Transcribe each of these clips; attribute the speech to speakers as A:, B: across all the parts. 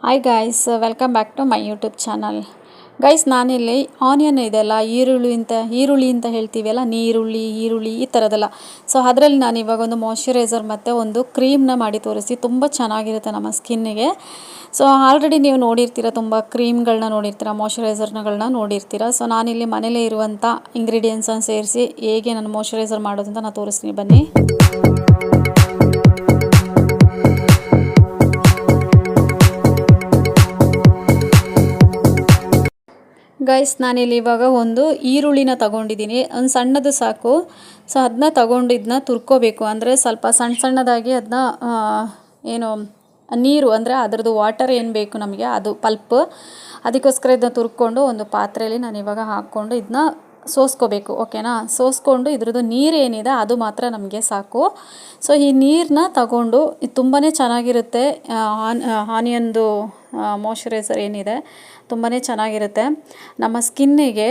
A: Hi guys, welcome back to my YouTube channel. Guys, ನಾನಿಲ್ಲಿ onion ಇದೆಲ್ಲ ಈರುಳ್ಳಿ ಅಂತ ಹೇಳ್ತೀವಲ್ಲ, ಈರುಳ್ಳಿ ಈ ಥರದೆಲ್ಲ. ಸೊ ಅದರಲ್ಲಿ ನಾನು ಇವಾಗ ಒಂದು ಮಾಯ್ಶ್ಚರೈಸರ್ ಮತ್ತು ಒಂದು ಕ್ರೀಮ್ನ ಮಾಡಿ ತೋರಿಸಿ. ತುಂಬ ಚೆನ್ನಾಗಿರುತ್ತೆ ನಮ್ಮ ಸ್ಕಿನ್ನಿಗೆ. ಸೊ ಆಲ್ರೆಡಿ ನೀವು ನೋಡಿರ್ತೀರ, ತುಂಬ ಕ್ರೀಮ್ಗಳನ್ನ ನೋಡಿರ್ತೀರ, ಮಾಯ್ಶ್ಚರೈಸರ್ಗಳನ್ನ ನೋಡಿರ್ತೀರ. ಸೊ ನಾನಿಲ್ಲಿ ಮನೇಲೇ ಇರುವಂಥ ಇಂಗ್ರೀಡಿಯೆಂಟ್ಸನ್ನು ಸೇರಿಸಿ ಹೇಗೆ ನಾನು ಮಾಯ್ಶ್ಚರೈಸರ್ ಮಾಡೋದು ಅಂತ ನಾನು ತೋರಿಸ್ತೀನಿ, ಬನ್ನಿ. ಗೈಸ್, ನಾನಿಲ್ಲಿ ಇವಾಗ ಒಂದು ಈರುಳ್ಳಿನ ತಗೊಂಡಿದ್ದೀನಿ. ಒಂದು ಸಣ್ಣದು ಸಾಕು. ಸೊ ಅದನ್ನ ತಗೊಂಡು ಇದನ್ನ ತುರ್ಕೋಬೇಕು. ಅಂದರೆ ಸ್ವಲ್ಪ ಸಣ್ಣದಾಗಿ ಅದನ್ನ ಏನು ನೀರು ಅಂದರೆ ಅದರದ್ದು ವಾಟರ್ ಏನು ಬೇಕು ನಮಗೆ, ಅದು ಪಲ್ಪ್, ಅದಕ್ಕೋಸ್ಕರ ಇದನ್ನ ತುರ್ಕೊಂಡು ಒಂದು ಪಾತ್ರೆಯಲ್ಲಿ ನಾನು ಇವಾಗ ಹಾಕ್ಕೊಂಡು ಇದನ್ನ ಸೋಸ್ಕೋಬೇಕು. ಓಕೆನಾ? ಸೋಸ್ಕೊಂಡು ಇದ್ರದ್ದು ನೀರು ಏನಿದೆ ಅದು ಮಾತ್ರ ನಮಗೆ ಸಾಕು. ಸೊ ಈ ನೀರನ್ನ ತಗೊಂಡು ಇದು ತುಂಬಾ ಚೆನ್ನಾಗಿರುತ್ತೆ. ಆನಿಯನ್ದು ಮಾಯ್ಶ್ಚರೈಸರ್ ಏನಿದೆ ತುಂಬಾ ಚೆನ್ನಾಗಿರುತ್ತೆ. ನಮ್ಮ ಸ್ಕಿನ್ನಿಗೆ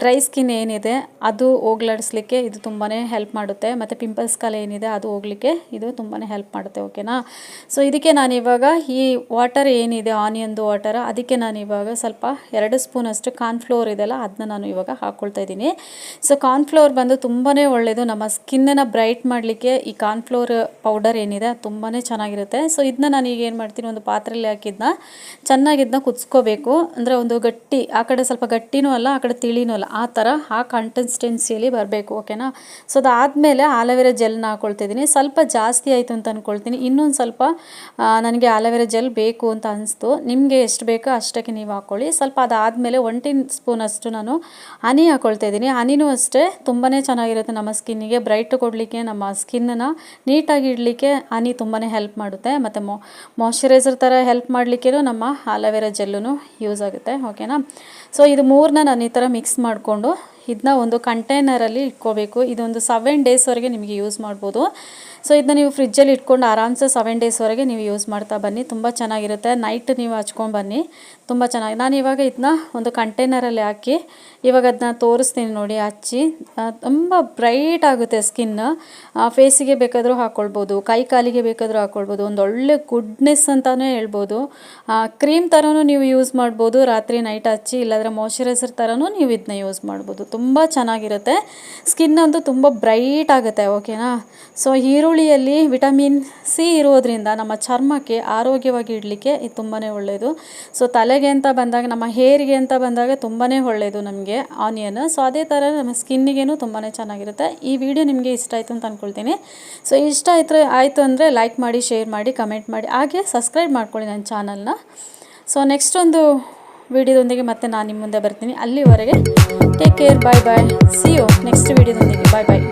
A: ಡ್ರೈ ಸ್ಕಿನ್ ಏನಿದೆ ಅದು ಹೋಗ್ಲಾಡಿಸ್ಲಿಕ್ಕೆ ಇದು ತುಂಬಾ ಹೆಲ್ಪ್ ಮಾಡುತ್ತೆ. ಮತ್ತು ಪಿಂಪಲ್ಸ್ ಕಾಲ ಏನಿದೆ ಅದು ಹೋಗ್ಲಿಕ್ಕೆ ಇದು ತುಂಬಾ ಹೆಲ್ಪ್ ಮಾಡುತ್ತೆ. ಓಕೆನಾ? ಸೊ ಇದಕ್ಕೆ ನಾನಿವಾಗ ಈ ವಾಟರ್ ಏನಿದೆ, ಆನಿಯನ್ದು ವಾಟರ್, ಅದಕ್ಕೆ ನಾನಿವಾಗ ಸ್ವಲ್ಪ 2 ಸ್ಪೂನಷ್ಟು ಕಾರ್ನ್ಫ್ಲೋರ್ ಇದೆಲ್ಲ ಅದನ್ನ ನಾನು ಇವಾಗ ಹಾಕ್ಕೊಳ್ತಾ ಇದ್ದೀನಿ. ಸೊ ಕಾರ್ನ್ಫ್ಲೋರ್ ಬಂದು ತುಂಬಾ ಒಳ್ಳೆಯದು ನಮ್ಮ ಸ್ಕಿನ್ನನ್ನು ಬ್ರೈಟ್ ಮಾಡಲಿಕ್ಕೆ. ಈ ಕಾರ್ನ್ಫ್ಲೋರ್ ಪೌಡರ್ ಏನಿದೆ ತುಂಬಾ ಚೆನ್ನಾಗಿರುತ್ತೆ. ಸೊ ಇದನ್ನ ನಾನು ಈಗ ಏನು ಮಾಡ್ತೀನಿ, ಒಂದು ಪಾತ್ರೆಯಲ್ಲಿ ಹಾಕಿದ್ನ ಚೆನ್ನಾಗಿ ಇದನ್ನ ಕುದಿಸ್ಕೋಬೇಕು. ಅಂದರೆ ಒಂದು ಗಟ್ಟಿ, ಆ ಕಡೆ ಸ್ವಲ್ಪ ಗಟ್ಟಿನೂ ಅಲ್ಲ, ಆ ಕಡೆ ತಿಳಿನೂ ಅಲ್ಲ, ಆ ಥರ ಆ ಕನ್ಸಿಸ್ಟೆನ್ಸಿಯಲ್ಲಿ ಬರಬೇಕು. ಓಕೆನಾ? ಸೊ ಅದಾದಮೇಲೆ ಆಲೋವೆರಾ ಜೆಲ್ನ ಹಾಕ್ಕೊಳ್ತಿದ್ದೀನಿ. ಸ್ವಲ್ಪ ಜಾಸ್ತಿ ಆಯಿತು ಅಂತ ಅಂದ್ಕೊಳ್ತೀನಿ. ಇನ್ನೊಂದು ಸ್ವಲ್ಪ ನನಗೆ ಆಲೋವೆರಾ ಜೆಲ್ ಬೇಕು ಅಂತ ಅನಿಸ್ತು. ನಿಮಗೆ ಎಷ್ಟು ಬೇಕೋ ಅಷ್ಟಕ್ಕೆ ನೀವು ಹಾಕ್ಕೊಳ್ಳಿ. ಸ್ವಲ್ಪ ಅದಾದಮೇಲೆ 1 ಟೀ ಸ್ಪೂನಷ್ಟು ನಾನು ಹನಿ ಹಾಕ್ಕೊಳ್ತಾ ಇದ್ದೀನಿ. ಹನಿನೂ ಅಷ್ಟೇ ತುಂಬಾ ಚೆನ್ನಾಗಿರುತ್ತೆ ನಮ್ಮ ಸ್ಕಿನ್ನಿಗೆ ಬ್ರೈಟ್ ಕೊಡಲಿಕ್ಕೆ, ನಮ್ಮ ಸ್ಕಿನ್ನನ್ನು ನೀಟಾಗಿ ಇಡಲಿಕ್ಕೆ ಹನಿ ತುಂಬಾ ಹೆಲ್ಪ್ ಮಾಡುತ್ತೆ. ಮತ್ತು ಮಾಯ್ಶ್ಚರೈಸರ್ ಥರ ಹೆಲ್ಪ್ ಮಾಡಲಿಕ್ಕೇನು ನಮ್ಮ ಆಲೋವೆರಾ ಜೆಲ್ಲೂ ಯೂಸ್ ಆಗುತ್ತೆ. ಓಕೆನಾ? ಸೊ ಇದು ಮೂರನ್ನ ನಾನು ಈ ಥರ ಮಿಕ್ಸ್ ಮಾಡಿಕೊಂಡು ಇದನ್ನ ಒಂದು ಕಂಟೈನರಲ್ಲಿ ಇಟ್ಕೋಬೇಕು. ಇದೊಂದು 7 ಡೇಸ್ವರೆಗೆ ನಿಮಗೆ ಯೂಸ್ ಮಾಡ್ಬೋದು. ಸೊ ಇದನ್ನ ನೀವು ಫ್ರಿಜ್ಜಲ್ಲಿ ಇಟ್ಕೊಂಡು ಆರಾಮ್ಸೆ 7 ಡೇಸ್ವರೆಗೆ ನೀವು ಯೂಸ್ ಮಾಡ್ತಾ ಬನ್ನಿ. ತುಂಬ ಚೆನ್ನಾಗಿರುತ್ತೆ. ನೈಟ್ ನೀವು ಹಚ್ಕೊಂಡು ಬನ್ನಿ, ತುಂಬ ಚೆನ್ನಾಗಿ. ನಾನು ಇವಾಗ ಇದನ್ನ ಒಂದು ಕಂಟೈನರಲ್ಲಿ ಹಾಕಿ ಇವಾಗ ಅದನ್ನ ತೋರಿಸ್ತೀನಿ ನೋಡಿ, ಹಚ್ಚಿ. ತುಂಬ ಬ್ರೈಟ್ ಆಗುತ್ತೆ ಸ್ಕಿನ್. ಫೇಸಿಗೆ ಬೇಕಾದರೂ ಹಾಕ್ಕೊಳ್ಬೋದು, ಕೈ ಕಾಲಿಗೆ ಬೇಕಾದರೂ ಹಾಕ್ಕೊಳ್ಬೋದು. ಒಂದು ಒಳ್ಳೆ ಗುಡ್ನೆಸ್ ಅಂತಲೇ ಹೇಳ್ಬೋದು. ಕ್ರೀಮ್ ಥರನೂ ನೀವು ಯೂಸ್ ಮಾಡ್ಬೋದು, ರಾತ್ರಿ ನೈಟ್ ಹಚ್ಚಿ. ಇಲ್ಲಾಂದರೆ ಮಾಯ್ಶ್ಚರೈಸರ್ ಥರನೂ ನೀವು ಇದನ್ನ ಯೂಸ್ ಮಾಡ್ಬೋದು. ತುಂಬ ಚೆನ್ನಾಗಿರುತ್ತೆ. ಸ್ಕಿನ್ ಅಂತೂ ತುಂಬ ಬ್ರೈಟ್ ಆಗುತ್ತೆ. ಓಕೆನಾ? ಸೊ ಈರುಳ್ಳಿಯಲ್ಲಿ ವಿಟಮಿನ್ ಸಿ ಇರೋದ್ರಿಂದ ನಮ್ಮ ಚರ್ಮಕ್ಕೆ ಆರೋಗ್ಯವಾಗಿ ಇಡಲಿಕ್ಕೆ ಇದು ತುಂಬಾ ಒಳ್ಳೆಯದು. ಸೊ ತಲೆಗೆ ಅಂತ ಬಂದಾಗ, ನಮ್ಮ ಹೇರಿಗೆ ಅಂತ ಬಂದಾಗ ತುಂಬಾ ಒಳ್ಳೆಯದು ನಮಗೆ ಆನಿಯನ್. ಸೊ ಅದೇ ಥರ ನಮ್ಮ ಸ್ಕಿನ್ನಿಗೇನು ತುಂಬಾ ಚೆನ್ನಾಗಿರುತ್ತೆ. ಈ ವಿಡಿಯೋ ನಿಮಗೆ ಇಷ್ಟ ಆಯಿತು ಅಂತ ಅಂದ್ಕೊಳ್ತೀನಿ. ಸೊ ಇಷ್ಟ ಆಯಿತು ಅಂದರೆ ಲೈಕ್ ಮಾಡಿ, ಶೇರ್ ಮಾಡಿ, ಕಮೆಂಟ್ ಮಾಡಿ, ಹಾಗೆ ಸಬ್ಸ್ಕ್ರೈಬ್ ಮಾಡ್ಕೊಳ್ಳಿ ನನ್ನ ಚಾನಲ್ನ. ಸೊ ನೆಕ್ಸ್ಟ್ ಒಂದು ವಿಡಿಯೋದೊಂದಿಗೆ ಮತ್ತೆ ನಾನು ನಿಮ್ಮ ಮುಂದೆ ಬರ್ತೀನಿ. ಅಲ್ಲಿವರೆಗೆ take care, bye bye, see you next ವಿಡಿಯೋದೊಂದಿಗೆ. ಬಾಯ್ ಬಾಯ್.